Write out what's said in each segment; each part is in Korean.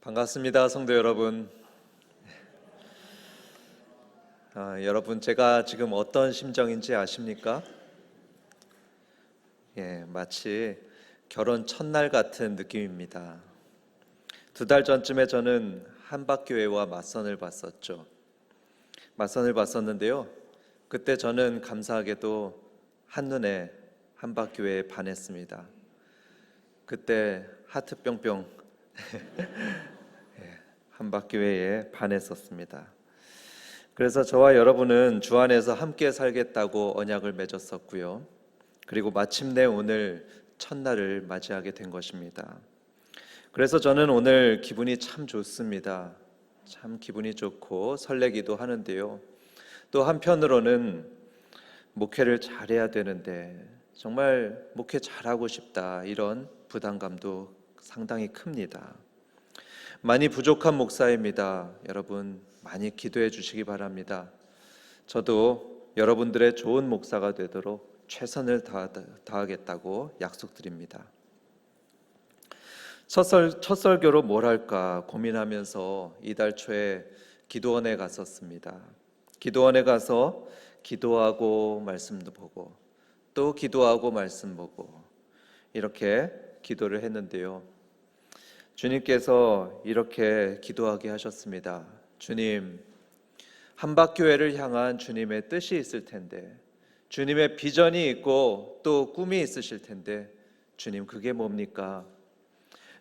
반갑습니다, 성도 여러분. 여러분, 제가 지금 어떤 심정인지 아십니까? 마치 결혼 첫날 같은 느낌입니다. 2달 전쯤에 저는 한박교회와 맞선을 봤었죠. 맞선을 봤었는데요. 그때 저는 감사하게도 한눈에 한박교회에 반했습니다. 그때 하트 뿅뿅 한박교회에 반했었습니다. 그래서 저와 여러분은 주 안에서 함께 살겠다고 언약을 맺었었고요. 그리고 마침내 오늘 첫날을 맞이하게 된 것입니다. 그래서 저는 오늘 기분이 참 좋습니다. 참 기분이 좋고 설레기도 하는데요. 또 한편으로는 목회를 잘해야 되는데 정말 목회 잘하고 싶다, 이런 부담감도 상당히 큽니다. 많이 부족한 목사입니다. 여러분 많이 기도해 주시기 바랍니다. 저도 여러분들의 좋은 목사가 되도록 최선을 다하겠다고 약속드립니다. 첫 설교로 뭘 할까 고민하면서 이달 초에 기도원에 갔었습니다. 기도원에 가서 기도하고 말씀도 보고 또 기도하고 말씀 보고 이렇게 기도를 했는데요. 주님께서 이렇게 기도하게 하셨습니다. 주님, 한박교회를 향한 주님의 뜻이 있을 텐데, 주님의 비전이 있고 또 꿈이 있으실 텐데, 주님, 그게 뭡니까?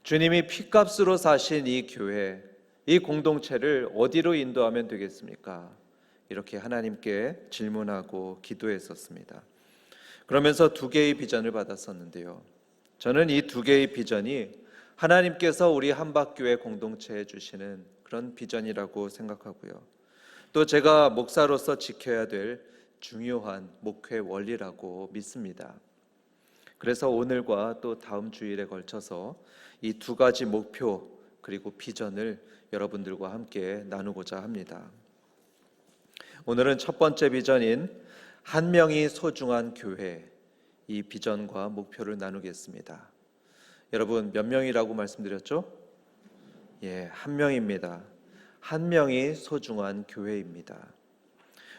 주님이 피값으로 사신 이 교회, 이 공동체를 어디로 인도하면 되겠습니까? 이렇게 하나님께 질문하고 기도했었습니다. 그러면서 2개의 비전을 받았었는데요. 저는 이 2개의 비전이 하나님께서 우리 한박교회 공동체에 주시는 그런 비전이라고 생각하고요. 또 제가 목사로서 지켜야 될 중요한 목회 원리라고 믿습니다. 그래서 오늘과 또 다음 주일에 걸쳐서 이 2가지 목표 그리고 비전을 여러분들과 함께 나누고자 합니다. 오늘은 첫 번째 비전인 한 명이 소중한 교회, 이 비전과 목표를 나누겠습니다. 여러분 몇 명이라고 말씀드렸죠? 한 명입니다. 한 명이 소중한 교회입니다.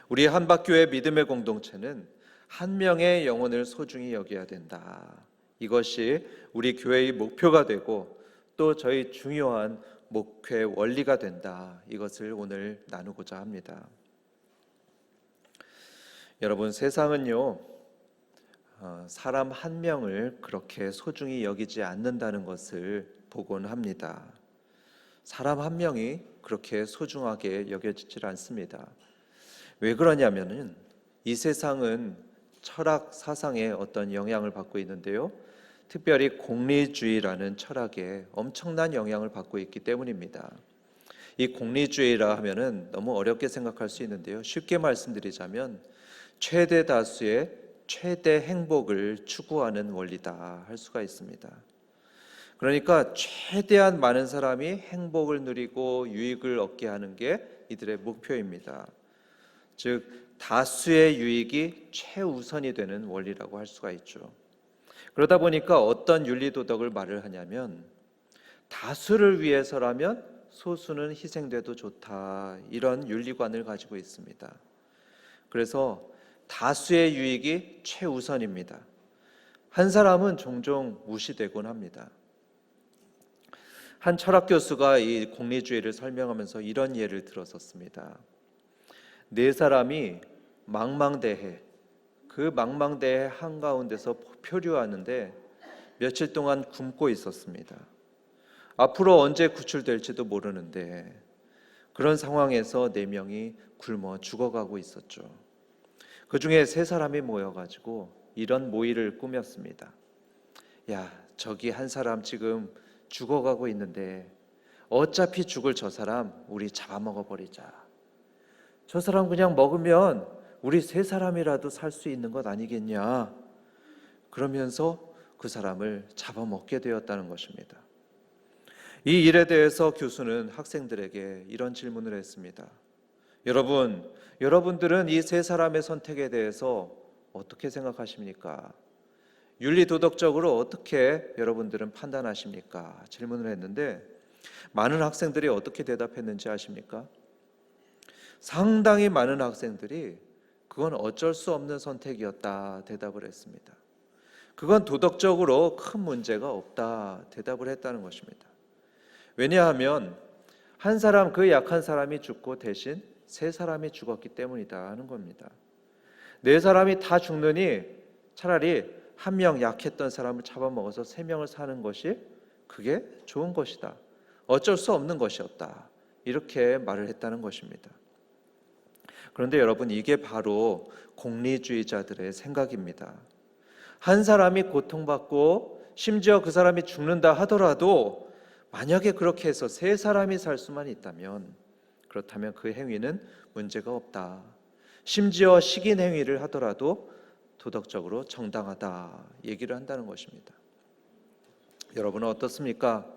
우리 한박교회 믿음의 공동체는 한 명의 영혼을 소중히 여겨야 된다. 이것이 우리 교회의 목표가 되고 또 저희 중요한 목회 원리가 된다. 이것을 오늘 나누고자 합니다. 여러분, 세상은요, 사람 한 명을 그렇게 소중히 여기지 않는다는 것을 보곤 합니다. 사람 한 명이 그렇게 소중하게 여겨지질 않습니다. 왜 그러냐면은 이 세상은 철학 사상의 어떤 영향을 받고 있는데요. 특별히 공리주의라는 철학에 엄청난 영향을 받고 있기 때문입니다. 이 공리주의라 하면은 너무 어렵게 생각할 수 있는데요. 쉽게 말씀드리자면 최대 다수의 최대 행복을 추구하는 원리다 할 수가 있습니다. 그러니까 최대한 많은 사람이 행복을 누리고 유익을 얻게 하는 게 이들의 목표입니다. 즉 다수의 유익이 최우선이 되는 원리라고 할 수가 있죠. 그러다 보니까 어떤 윤리도덕을 말을 하냐면 다수를 위해서라면 소수는 희생돼도 좋다, 이런 윤리관을 가지고 있습니다. 그래서 다수의 유익이 최우선입니다. 한 사람은 종종 무시되곤 합니다. 한 철학 교수가 이 공리주의를 설명하면서 이런 예를 들었었습니다. 4사람이 망망대해, 그 망망대해 한가운데서 표류하는데 며칠 동안 굶고 있었습니다. 앞으로 언제 구출될지도 모르는데 그런 상황에서 4명이 굶어 죽어가고 있었죠. 그 중에 3사람이 모여가지고 이런 모의를 꾸몄습니다. 야, 저기 한 사람 지금 죽어가고 있는데 어차피 죽을 저 사람 우리 잡아먹어버리자. 저 사람 그냥 먹으면 우리 3사람이라도 살 수 있는 것 아니겠냐. 그러면서 그 사람을 잡아먹게 되었다는 것입니다. 이 일에 대해서 교수는 학생들에게 이런 질문을 했습니다. 여러분들은 이 3사람의 선택에 대해서 어떻게 생각하십니까? 윤리도덕적으로 어떻게 여러분들은 판단하십니까? 질문을 했는데 많은 학생들이 어떻게 대답했는지 아십니까? 상당히 많은 학생들이 그건 어쩔 수 없는 선택이었다 대답을 했습니다. 그건 도덕적으로 큰 문제가 없다 대답을 했다는 것입니다. 왜냐하면 한 사람, 그 약한 사람이 죽고 대신 세 사람이 죽었기 때문이다 하는 겁니다. 네 사람이 다 죽느니 차라리 한 명 약했던 사람을 잡아먹어서 세 명을 사는 것이 그게 좋은 것이다. 어쩔 수 없는 것이었다. 이렇게 말을 했다는 것입니다. 그런데 여러분, 이게 바로 공리주의자들의 생각입니다. 한 사람이 고통받고 심지어 그 사람이 죽는다 하더라도 만약에 그렇게 해서 세 사람이 살 수만 있다면, 그렇다면 그 행위는 문제가 없다. 심지어 식인 행위를 하더라도 도덕적으로 정당하다 얘기를 한다는 것입니다. 여러분은 어떻습니까?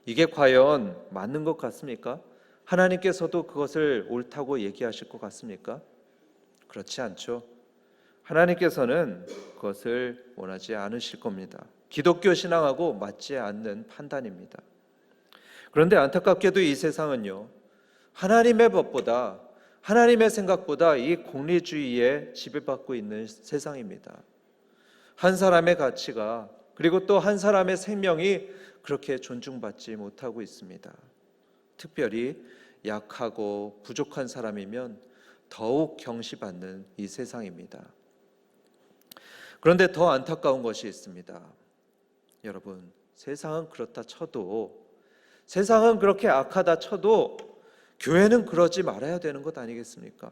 이게 과연 맞는 것 같습니까? 하나님께서도 그것을 옳다고 얘기하실 것 같습니까? 그렇지 않죠. 하나님께서는 그것을 원하지 않으실 겁니다. 기독교 신앙하고 맞지 않는 판단입니다. 그런데 안타깝게도 이 세상은요, 하나님의 법보다, 하나님의 생각보다 이 공리주의에 지배받고 있는 세상입니다. 한 사람의 가치가, 그리고 또 한 사람의 생명이 그렇게 존중받지 못하고 있습니다. 특별히 약하고 부족한 사람이면 더욱 경시받는 이 세상입니다. 그런데 더 안타까운 것이 있습니다. 여러분, 세상은 그렇다 쳐도, 세상은 그렇게 악하다 쳐도 교회는 그러지 말아야 되는 것 아니겠습니까?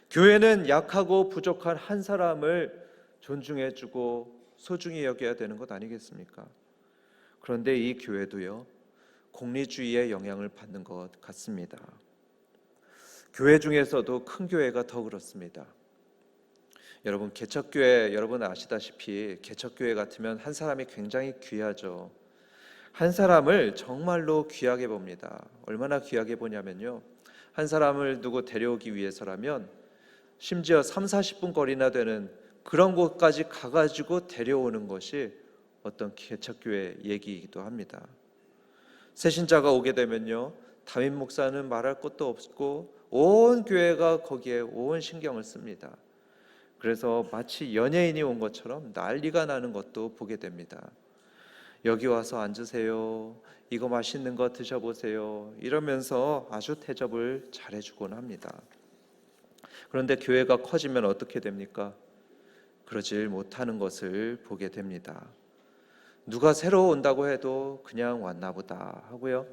교회는 약하고 부족한 한 사람을 존중해주고 소중히 여겨야 되는 것 아니겠습니까? 그런데 이 교회도요, 공리주의의 영향을 받는 것 같습니다. 교회 중에서도 큰 교회가 더 그렇습니다. 여러분, 개척교회, 여러분 아시다시피 개척교회 같으면 한 사람이 굉장히 귀하죠. 한 사람을 정말로 귀하게 봅니다. 얼마나 귀하게 보냐면요, 한 사람을 누구 데려오기 위해서라면 심지어 30-40분 거리나 되는 그런 곳까지 가가지고 데려오는 것이 어떤 개척교회 얘기이기도 합니다. 새신자가 오게 되면요, 담임 목사는 말할 것도 없고 온 교회가 거기에 온 신경을 씁니다. 그래서 마치 연예인이 온 것처럼 난리가 나는 것도 보게 됩니다. 여기 와서 앉으세요. 이거 맛있는 거 드셔보세요. 이러면서 아주 대접을 잘해주곤 합니다. 그런데 교회가 커지면 어떻게 됩니까? 그러질 못하는 것을 보게 됩니다. 누가 새로 온다고 해도 그냥 왔나 보다 하고요.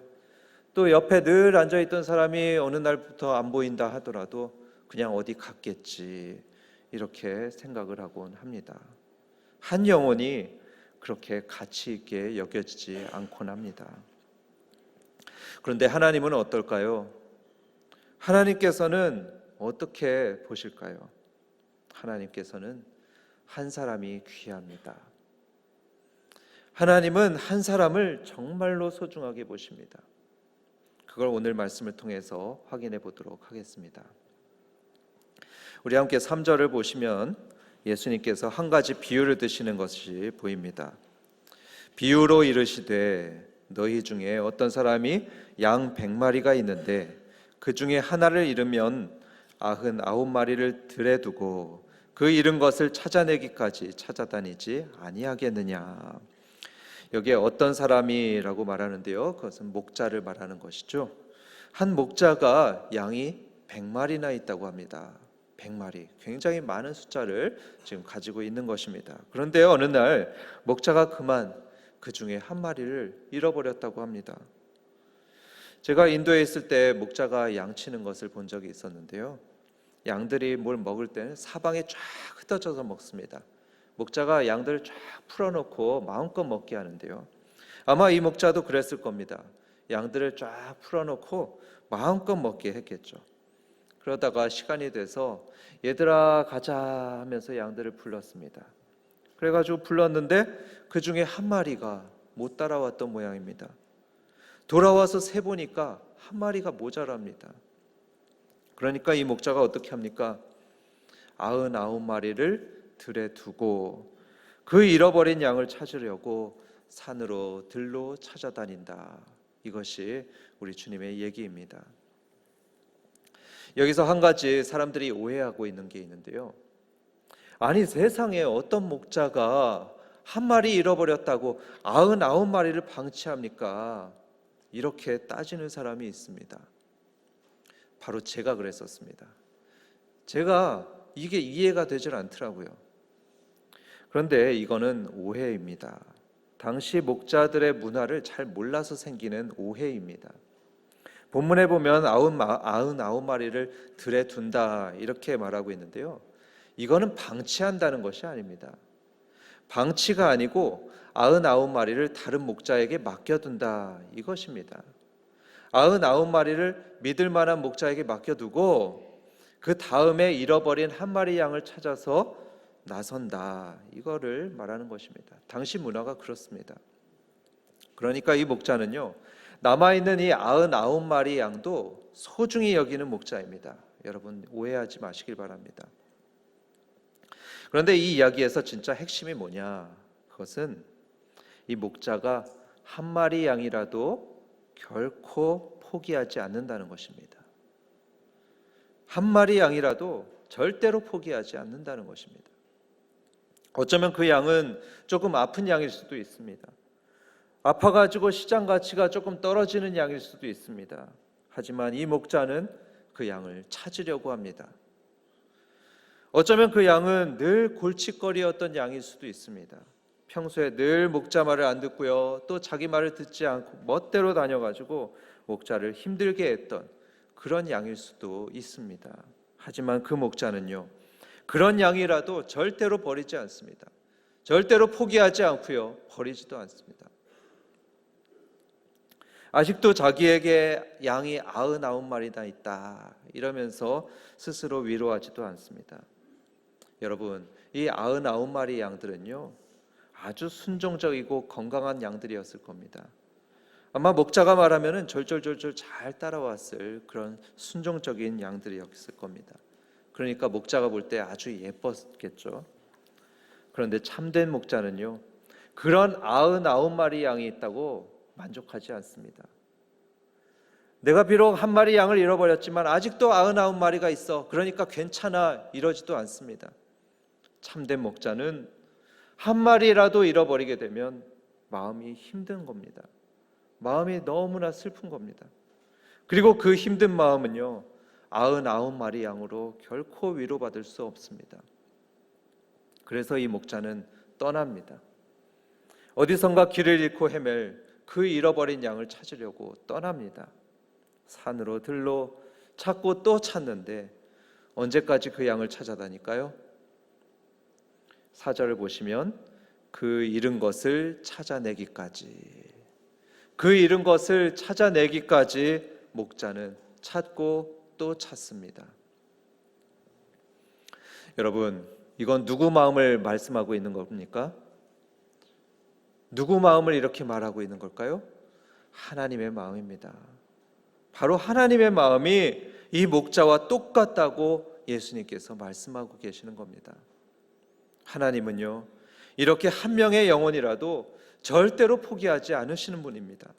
또 옆에 늘 앉아있던 사람이 어느 날부터 안 보인다 하더라도 그냥 어디 갔겠지, 이렇게 생각을 하곤 합니다. 한 영혼이 그렇게 가치 있게 여겨지지 않곤 합니다. 그런데 하나님은 어떨까요? 하나님께서는 어떻게 보실까요? 하나님께서는 한 사람이 귀합니다. 하나님은 한 사람을 정말로 소중하게 보십니다. 그걸 오늘 말씀을 통해서 확인해 보도록 하겠습니다. 우리 함께 3절을 보시면 예수님께서 한 가지 비유를 드시는 것이 보입니다. 비유로 이르시되 너희 중에 어떤 사람이 양 100마리가 있는데 그 중에 하나를 잃으면 99마리를 들에 두고 그 잃은 것을 찾아내기까지 찾아다니지 아니하겠느냐. 여기에 어떤 사람이라고 말하는데요, 그것은 목자를 말하는 것이죠. 한 목자가 양이 100마리나 있다고 합니다. 100마리, 굉장히 많은 숫자를 지금 가지고 있는 것입니다. 그런데 어느 날 목자가 그만 그 중에 한 마리를 잃어버렸다고 합니다. 제가 인도에 있을 때 목자가 양 치는 것을 본 적이 있었는데요, 양들이 뭘 먹을 때는 사방에 쫙 흩어져서 먹습니다. 목자가 양들을 쫙 풀어놓고 마음껏 먹게 하는데요, 아마 이 목자도 그랬을 겁니다. 양들을 쫙 풀어놓고 마음껏 먹게 했겠죠. 그러다가 시간이 돼서 얘들아 가자 하면서 양들을 불렀습니다. 그래가지고 불렀는데 그 중에 한 마리가 못 따라왔던 모양입니다. 돌아와서 세보니까 한 마리가 모자랍니다. 그러니까 이 목자가 어떻게 합니까? 99마리를 들에 두고 그 잃어버린 양을 찾으려고 산으로 들로 찾아다닌다, 이것이 우리 주님의 얘기입니다. 여기서 한 가지 사람들이 오해하고 있는 게 있는데요. 아니, 세상에 어떤 목자가 한 마리 잃어버렸다고 99마리를 방치합니까? 이렇게 따지는 사람이 있습니다. 바로 제가 그랬었습니다. 제가 이게 이해가 되질 않더라고요. 그런데 이거는 오해입니다. 당시 목자들의 문화를 잘 몰라서 생기는 오해입니다. 본문에 보면 99마리를 들에 둔다 이렇게 말하고 있는데요. 이거는 방치한다는 것이 아닙니다. 방치가 아니고 99마리를 다른 목자에게 맡겨둔다 이것입니다. 99마리를 믿을 만한 목자에게 맡겨두고 그 다음에 잃어버린 한 마리 양을 찾아서 나선다 이거를 말하는 것입니다. 당시 문화가 그렇습니다. 그러니까 이 목자는요, 남아있는 이 99마리 양도 소중히 여기는 목자입니다. 여러분 오해하지 마시길 바랍니다. 그런데 이 이야기에서 진짜 핵심이 뭐냐? 그것은 이 목자가 한 마리 양이라도 결코 포기하지 않는다는 것입니다. 한 마리 양이라도 절대로 포기하지 않는다는 것입니다. 어쩌면 그 양은 조금 아픈 양일 수도 있습니다. 아파가지고 시장 가치가 조금 떨어지는 양일 수도 있습니다. 하지만 이 목자는 그 양을 찾으려고 합니다. 어쩌면 그 양은 늘 골칫거리였던 양일 수도 있습니다. 평소에 늘 목자 말을 안 듣고요, 또 자기 말을 듣지 않고 멋대로 다녀가지고 목자를 힘들게 했던 그런 양일 수도 있습니다. 하지만 그 목자는요, 그런 양이라도 절대로 버리지 않습니다. 절대로 포기하지 않고요, 버리지도 않습니다. 아직도 자기에게 양이 99마리나 있다 이러면서 스스로 위로하지도 않습니다. 여러분, 이 99마리 양들은요, 아주 순종적이고 건강한 양들이었을 겁니다. 아마 목자가 말하면은 절절절절 잘 따라왔을 그런 순종적인 양들이었을 겁니다. 그러니까 목자가 볼 때 아주 예뻤겠죠. 그런데 참된 목자는요, 그런 99마리 양이 있다고 만족하지 않습니다. 내가 비록 한 마리 양을 잃어버렸지만 아직도 99마리가 있어, 그러니까 괜찮아, 이러지도 않습니다. 참된 목자는 한 마리라도 잃어버리게 되면 마음이 힘든 겁니다. 마음이 너무나 슬픈 겁니다. 그리고 그 힘든 마음은요, 99마리 양으로 결코 위로받을 수 없습니다. 그래서 이 목자는 떠납니다. 어디선가 길을 잃고 헤맬 그 잃어버린 양을 찾으려고 떠납니다. 산으로 들로 찾고 또 찾는데 언제까지 그 양을 찾아다닐까요? 4절을 보시면 그 잃은 것을 찾아내기까지, 그 잃은 것을 찾아내기까지 목자는 찾고 또 찾습니다. 여러분, 이건 누구 마음을 말씀하고 있는 겁니까? 누구 마음을 이렇게 말하고 있는 걸까요? 하나님의 마음입니다. 바로 하나님의 마음이 이 목자와 똑같다고 예수님께서 말씀하고 계시는 겁니다. 하나님은요, 이렇게 한 명의 영혼이라도 절대로 포기하지 않으시는 분입니다.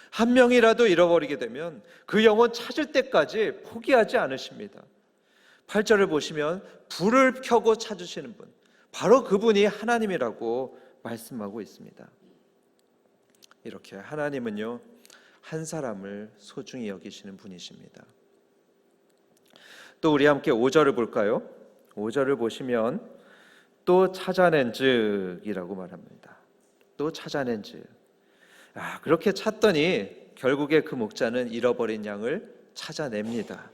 한 명이라도 잃어버리게 되면 그 영혼 찾을 때까지 포기하지 않으십니다. 8절을 보시면 불을 켜고 찾으시는 분, 바로 그분이 하나님이라고 말씀하고 있습니다. 이렇게 하나님은요, 한 사람을 소중히 여기시는 분이십니다. 또 우리 함께 5절을 볼까요? 5절을 보시면 또 찾아낸즉이라고 말합니다. 또 찾아낸즉. 그렇게 찾더니 결국에 그 목자는 잃어버린 양을 찾아냅니다.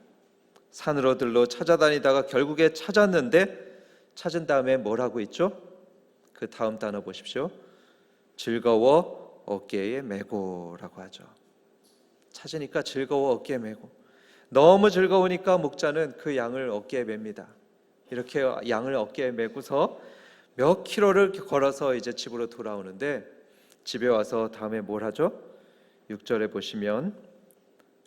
산으로 들로 찾아다니다가 결국에 찾았는데, 찾은 다음에 뭐라고 있죠? 그 다음 단어 보십시오. 즐거워 어깨에 메고라고 하죠. 찾으니까 즐거워 어깨에 메고, 너무 즐거우니까 목자는 그 양을 어깨에 맵니다. 이렇게 양을 어깨에 메고서 몇 킬로를 걸어서 이제 집으로 돌아오는데, 집에 와서 다음에 뭘 하죠? 6절에 보시면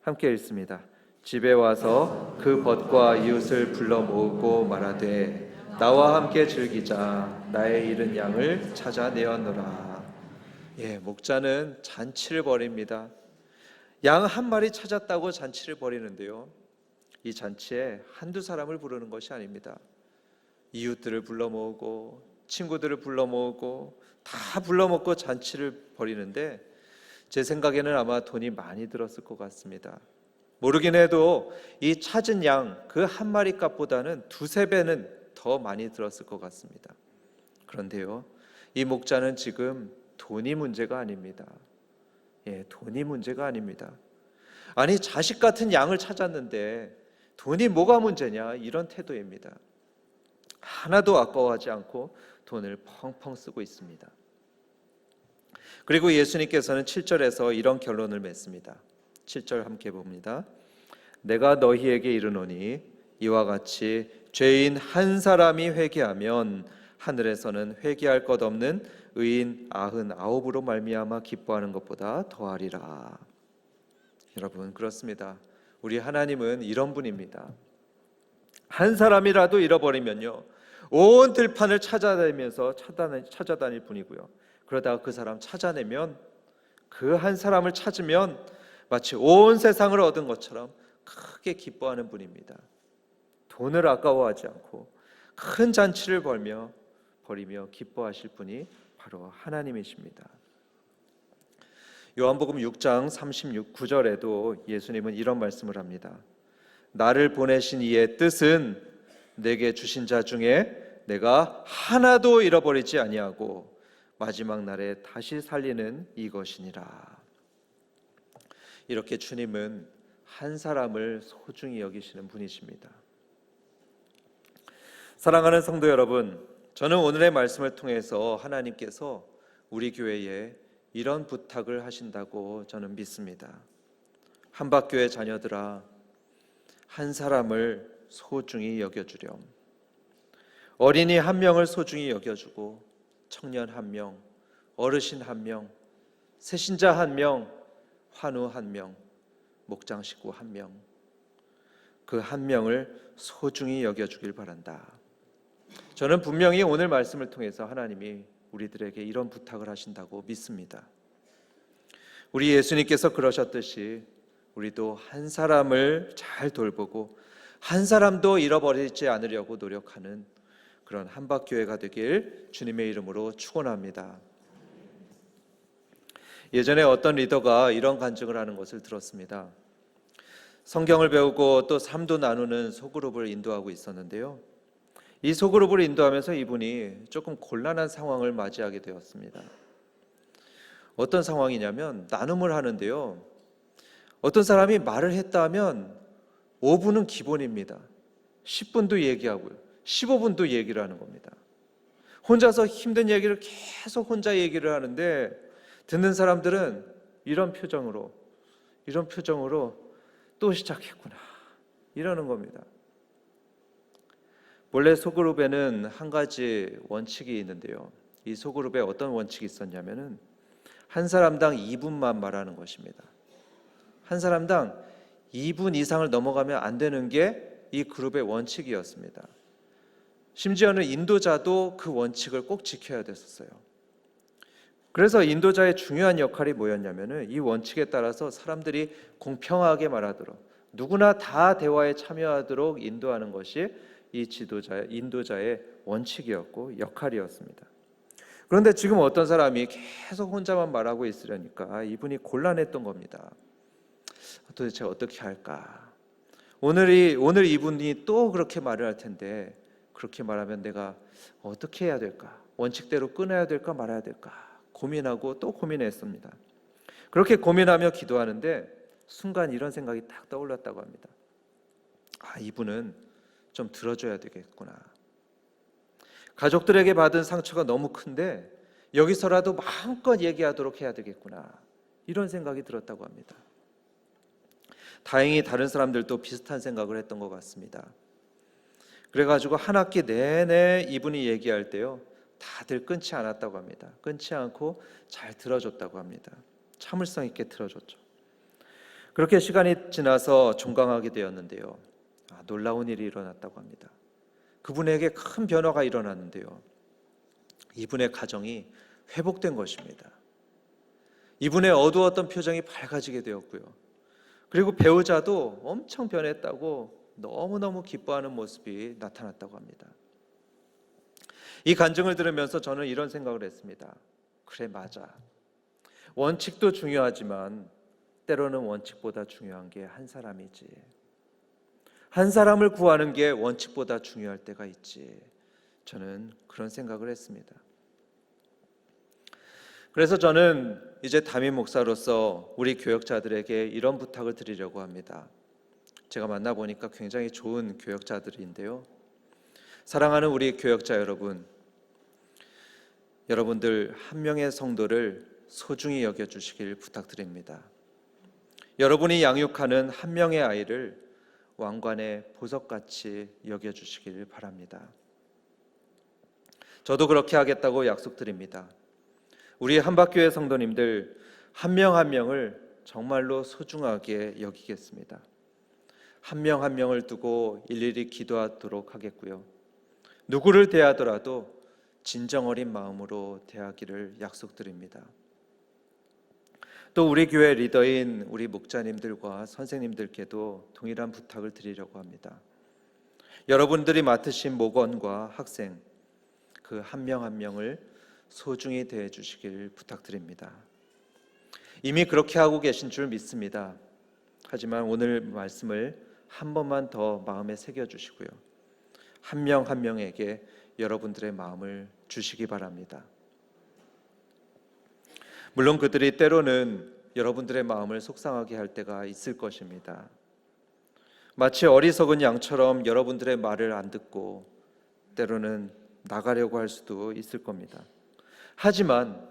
함께 읽습니다. 집에 와서 그 벗과 이웃을 불러 모으고 말하되 나와 함께 즐기자, 나의 잃은 양을 찾아내었노라. 목자는 잔치를 벌입니다. 양 한 마리 찾았다고 잔치를 벌이는데요, 이 잔치에 한두 사람을 부르는 것이 아닙니다. 이웃들을 불러 모으고 친구들을 불러 모으고 다 불러 모고 잔치를 벌이는데, 제 생각에는 아마 돈이 많이 들었을 것 같습니다. 모르긴 해도 이 찾은 양 그 한 마리 값보다는 두세 배는 더 많이 들었을 것 같습니다. 그런데요, 이 목자는 지금 돈이 문제가 아닙니다. 돈이 문제가 아닙니다. 아니, 자식 같은 양을 찾았는데 돈이 뭐가 문제냐, 이런 태도입니다. 하나도 아까워하지 않고 돈을 펑펑 쓰고 있습니다. 그리고 예수님께서는 7절에서 이런 결론을 맺습니다. 7절 함께 봅니다. 내가 너희에게 이르노니 이와 같이 죄인 한 사람이 회개하면 하늘에서는 회개할 것 없는 의인 99으로 말미암아 기뻐하는 것보다 더하리라. 여러분, 그렇습니다. 우리 하나님은 이런 분입니다. 한 사람이라도 잃어버리면요, 온 들판을 찾아다니면서 찾아다닐 분이고요, 그러다가 그 사람 찾아내면, 그 한 사람을 찾으면 마치 온 세상을 얻은 것처럼 크게 기뻐하는 분입니다. 돈을 아까워하지 않고 큰 잔치를 벌이며 기뻐하실 분이 바로 하나님이십니다. 요한복음 6장 36절에도 예수님은 이런 말씀을 합니다. 나를 보내신 이의 뜻은 내게 주신 자 중에 내가 하나도 잃어버리지 아니하고 마지막 날에 다시 살리는 이것이니라. 이렇게 주님은 한 사람을 소중히 여기시는 분이십니다. 사랑하는 성도 여러분, 저는 오늘의 말씀을 통해서 하나님께서 우리 교회에 이런 부탁을 하신다고 저는 믿습니다. 한박교회 자녀들아, 한 사람을 소중히 여겨주렴. 어린이 한 명을 소중히 여겨주고 청년 한 명, 어르신 한 명, 새신자 한 명, 환우 한 명, 목장 식구 한 명, 그 한 명을 소중히 여겨주길 바란다. 저는 분명히 오늘 말씀을 통해서 하나님이 우리들에게 이런 부탁을 하신다고 믿습니다. 우리 예수님께서 그러셨듯이 우리도 한 사람을 잘 돌보고 한 사람도 잃어버리지 않으려고 노력하는 그런 한박교회가 되길 주님의 이름으로 축원합니다. 예전에 어떤 리더가 이런 간증을 하는 것을 들었습니다. 성경을 배우고 또 삶도 나누는 소그룹을 인도하고 있었는데요, 이 소그룹을 인도하면서 이분이 조금 곤란한 상황을 맞이하게 되었습니다. 어떤 상황이냐면, 나눔을 하는데요, 어떤 사람이 말을 했다 하면 5분은 기본입니다. 10분도 얘기하고요, 15분도 얘기를 하는 겁니다. 혼자서 힘든 얘기를 계속 혼자 얘기를 하는데, 듣는 사람들은 이런 표정으로 또 시작했구나, 이러는 겁니다. 원래 소그룹에는 한 가지 원칙이 있는데요, 이 소그룹에 어떤 원칙이 있었냐면은 한 사람당 2분만 말하는 것입니다. 한 사람당 2분 이상을 넘어가면 안 되는 게 이 그룹의 원칙이었습니다. 심지어는 인도자도 그 원칙을 꼭 지켜야 됐었어요. 그래서 인도자의 중요한 역할이 뭐였냐면은 이 원칙에 따라서 사람들이 공평하게 말하도록, 누구나 다 대화에 참여하도록 인도하는 것이 이 인도자의 원칙이었고 역할이었습니다. 그런데 지금 어떤 사람이 계속 혼자만 말하고 있으려니까 이분이 곤란했던 겁니다. 도대체 어떻게 할까? 오늘 이분이 또 그렇게 말을 할 텐데, 그렇게 말하면 내가 어떻게 해야 될까? 원칙대로 끊어야 될까 말아야 될까? 고민하고 또 고민했습니다. 그렇게 고민하며 기도하는데 순간 이런 생각이 딱 떠올랐다고 합니다. 이분은 좀 들어줘야 되겠구나. 가족들에게 받은 상처가 너무 큰데 여기서라도 마음껏 얘기하도록 해야 되겠구나, 이런 생각이 들었다고 합니다. 다행히 다른 사람들도 비슷한 생각을 했던 것 같습니다. 그래가지고 한 학기 내내 이분이 얘기할 때요, 다들 끊지 않았다고 합니다. 끊지 않고 잘 들어줬다고 합니다. 참을성 있게 들어줬죠. 그렇게 시간이 지나서 종강하게 되었는데요, 놀라운 일이 일어났다고 합니다. 그분에게 큰 변화가 일어났는데요, 이분의 가정이 회복된 것입니다. 이분의 어두웠던 표정이 밝아지게 되었고요, 그리고 배우자도 엄청 변했다고 너무너무 기뻐하는 모습이 나타났다고 합니다. 이 간증을 들으면서 저는 이런 생각을 했습니다. 그래, 맞아. 원칙도 중요하지만 때로는 원칙보다 중요한 게 한 사람이지. 한 사람을 구하는 게 원칙보다 중요할 때가 있지. 저는 그런 생각을 했습니다. 그래서 저는 이제 담임 목사로서 우리 교역자들에게 이런 부탁을 드리려고 합니다. 제가 만나보니까 굉장히 좋은 교역자들인데요. 사랑하는 우리 교역자 여러분, 여러분들 한 명의 성도를 소중히 여겨주시길 부탁드립니다. 여러분이 양육하는 한 명의 아이를 왕관의 보석같이 여겨주시길 바랍니다. 저도 그렇게 하겠다고 약속드립니다. 우리 한박교회 성도님들 한 명 한 명을 정말로 소중하게 여기겠습니다. 한 명 한 명을 두고 일일이 기도하도록 하겠고요. 누구를 대하더라도 진정 어린 마음으로 대하기를 약속드립니다. 또 우리 교회 리더인 우리 목자님들과 선생님들께도 동일한 부탁을 드리려고 합니다. 여러분들이 맡으신 목원과 학생 그 한 명 한 명을 소중히 대해 주시길 부탁드립니다. 이미 그렇게 하고 계신 줄 믿습니다. 하지만 오늘 말씀을 한 번만 더 마음에 새겨 주시고요. 한 명 한 명에게 여러분들의 마음을 주시기 바랍니다. 물론 그들이 때로는 여러분들의 마음을 속상하게 할 때가 있을 것입니다. 마치 어리석은 양처럼 여러분들의 말을 안 듣고 때로는 나가려고 할 수도 있을 겁니다. 하지만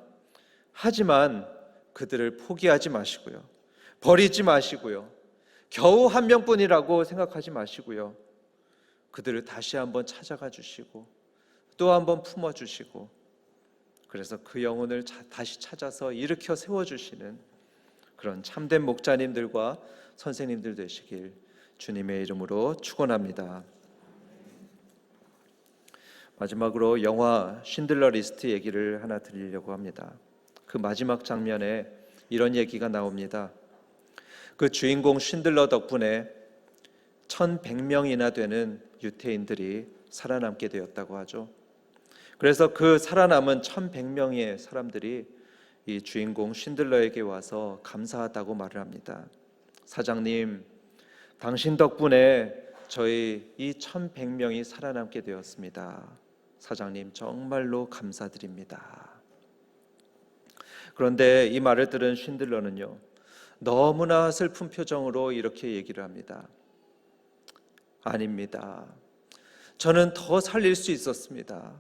그들을 포기하지 마시고요. 버리지 마시고요. 겨우 한 명뿐이라고 생각하지 마시고요. 그들을 다시 한번 찾아가 주시고 또 한번 품어 주시고 그래서 그 영혼을 다시 찾아서 일으켜 세워주시는 그런 참된 목자님들과 선생님들 되시길 주님의 이름으로 축원합니다. 마지막으로 영화 쉰들러 리스트 얘기를 하나 드리려고 합니다. 그 마지막 장면에 이런 얘기가 나옵니다. 그 주인공 쉰들러 덕분에 1100명이나 되는 유태인들이 살아남게 되었다고 하죠. 그래서 그 살아남은 1100명의 사람들이 이 주인공 쉰들러에게 와서 감사하다고 말을 합니다. 사장님, 당신 덕분에 저희 이 1100명이 살아남게 되었습니다. 사장님, 정말로 감사드립니다. 그런데 이 말을 들은 쉰들러는요, 너무나 슬픈 표정으로 이렇게 얘기를 합니다. 아닙니다. 저는 더 살릴 수 있었습니다.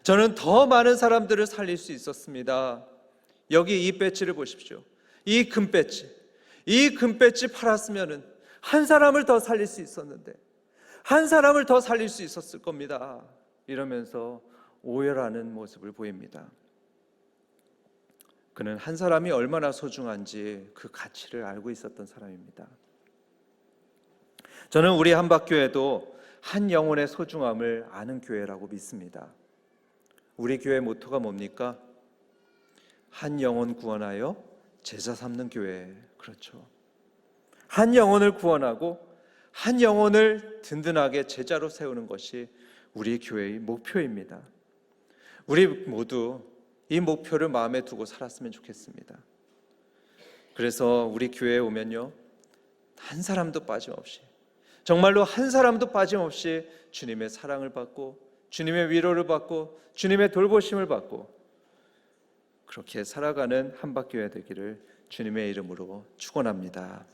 저는 더 많은 사람들을 살릴 수 있었습니다. 여기 이 배지를 보십시오. 이 금배지 팔았으면은 한 사람을 더 살릴 수 있었는데 한 사람을 더 살릴 수 있었을 겁니다. 이러면서 오열하는 모습을 보입니다. 그는 한 사람이 얼마나 소중한지 그 가치를 알고 있었던 사람입니다. 저는 우리 한박교회도 한 영혼의 소중함을 아는 교회라고 믿습니다. 우리 교회 모토가 뭡니까? 한 영혼 구원하여 제자 삼는 교회. 그렇죠. 한 영혼을 구원하고 한 영혼을 든든하게 제자로 세우는 것이 우리 교회의 목표입니다. 우리 모두 이 목표를 마음에 두고 살았으면 좋겠습니다. 그래서 우리 교회에 오면요, 한 사람도 빠짐없이, 정말로 한 사람도 빠짐없이 주님의 사랑을 받고 주님의 위로를 받고 주님의 돌보심을 받고 그렇게 살아가는 한박교회 되기를 주님의 이름으로 축원합니다.